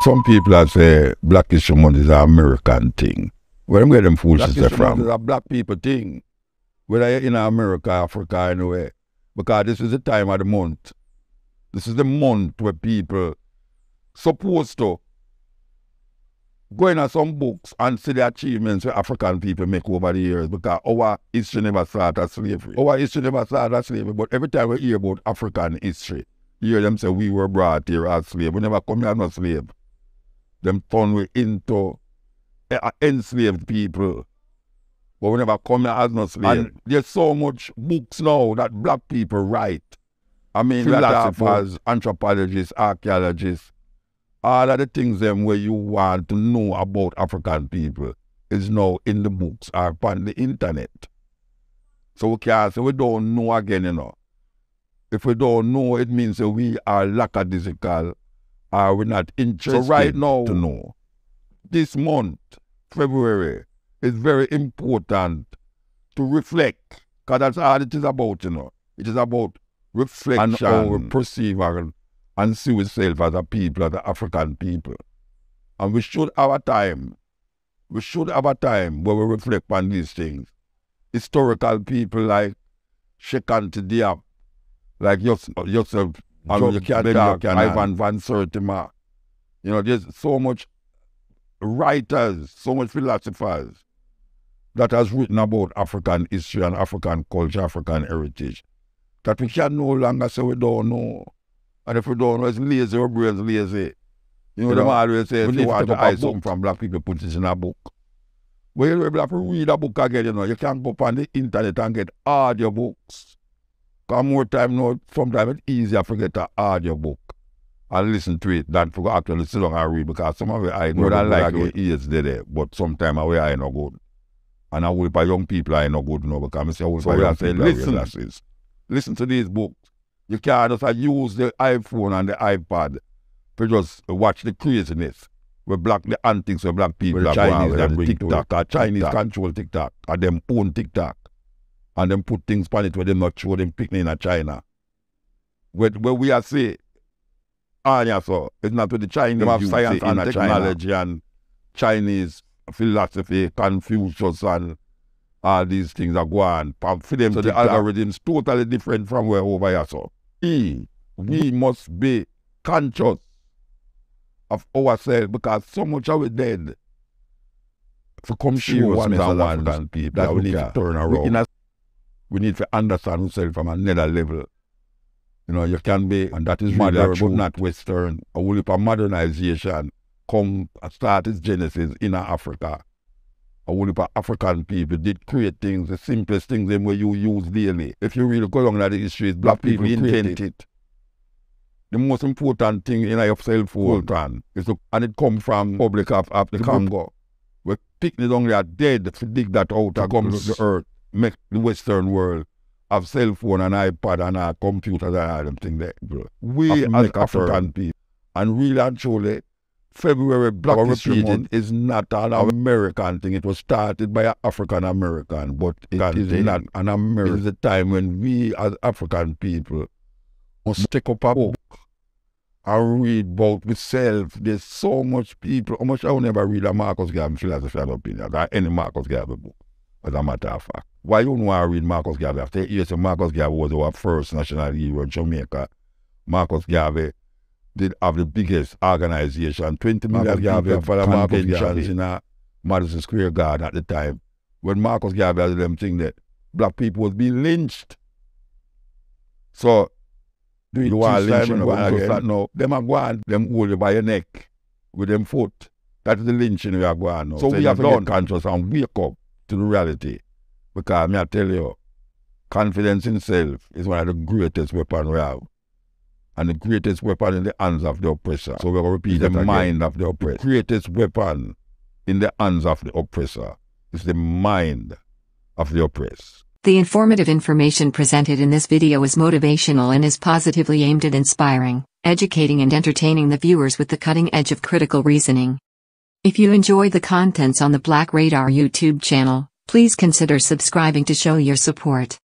Some people have say Black History Month is an American thing. Where them get them foolishness from? Black History Month is a black people thing. Whether you're in America, Africa, anywhere. Because this is the time of the month. This is the month where people supposed to go into some books and see the achievements that African people make over the years, because our history never started as slavery. Our history never started as slavery, but every time we hear about African history, you hear them say we were brought here as slaves. We never come here as no slave. Them turn we into enslaved people. But we never come here as no slave. And there's so much books now that black people write. I mean, philosophers, anthropologists, archaeologists, all of the things them where you want to know about African people is now in the books or on the internet. So we can't say we don't know again, you know. If we don't know, it means that we are lackadaisical or we're not interested right now, to know. This month, February, is very important to reflect, because that's all it is about, you know. It is about reflection and how we perceive and see ourselves as a people, as an African people. And we should have a time. We should have a time where we reflect on these things. Historical people like Shekinah Diop, like yourself, you can't talk, Ivan Van Sertima. You know, there's so much writers, so much philosophers that has written about African history and African culture, African heritage, that we can no longer say we don't know. And if we don't know, it's lazy, our brain's lazy. You know, them always say, if you want to hide something from black people, put it in a book. When you have to read a book again, you know, you can go up on the internet and get audio books. Because more time now, sometimes it's easier to get an audio book and listen to it than to actually sit down and read, because some of it I know that like your ears there, but sometimes I ain't no good. And I will by young people I ain't no good now, because I say, listen to these books. You can't just use the iPhone and the iPad to just watch the craziness with the antics with black people, the Chinese and TikTok. Chinese control TikTok, and them own TikTok. And them put things on it where them not show them picnic in China. Where we are say, so it's not with the Chinese. They have science and technology and Chinese philosophy, Confucius and all these things are going on. For them, so the algorithm's totally different from where over here. So we must be conscious of ourselves, because so much of it dead. To come show one African people that we need to turn around. We need to understand ourselves from another level. You know, you can be, and that is modern, but not Western. A whole heap of modernization come start its genesis in Africa. A whole heap of African people did create things, the simplest things them where you use daily. If you really go along the history, black people invent it. The most important thing in your cell phone is to, and it comes from public of the Congo. We pick it on there dead to dig that out and come to the earth. Make the Western world have cell phone and iPad and computers and all them things there. We as African people, and really and truly, February Black History Month is not an American thing. It was started by an African American, but it is not an American. It is a time when we as African people must take up a book and read about ourselves. There's so much people. How much I will never read a Marcus Garvey philosophy and opinion, or any Marcus Garvey book, as a matter of fact. Why you don't want to read Marcus Garvey? After years, Marcus Garvey was our first national hero in Jamaica. Marcus Garvey did have the biggest organization, 20 million people for the conventions in Madison Square Garden at the time. When Marcus Garvey had them thing that black people was being lynched. So, you want to lynch again? No, them are going, them hold you by your neck with them foot. That is the lynching we are going now. So we have to get conscious and wake up to the reality. Because I tell you, confidence in self is one of the greatest weapons we have. And the greatest weapon in the hands of the oppressor. So we're going to repeat the mind of the oppressor. The greatest weapon in the hands of the oppressor is the mind of the oppressed. The informative information presented in this video is motivational and is positively aimed at inspiring, educating and entertaining the viewers with the cutting edge of critical reasoning. If you enjoy the contents on the Black Radar YouTube channel, please consider subscribing to show your support.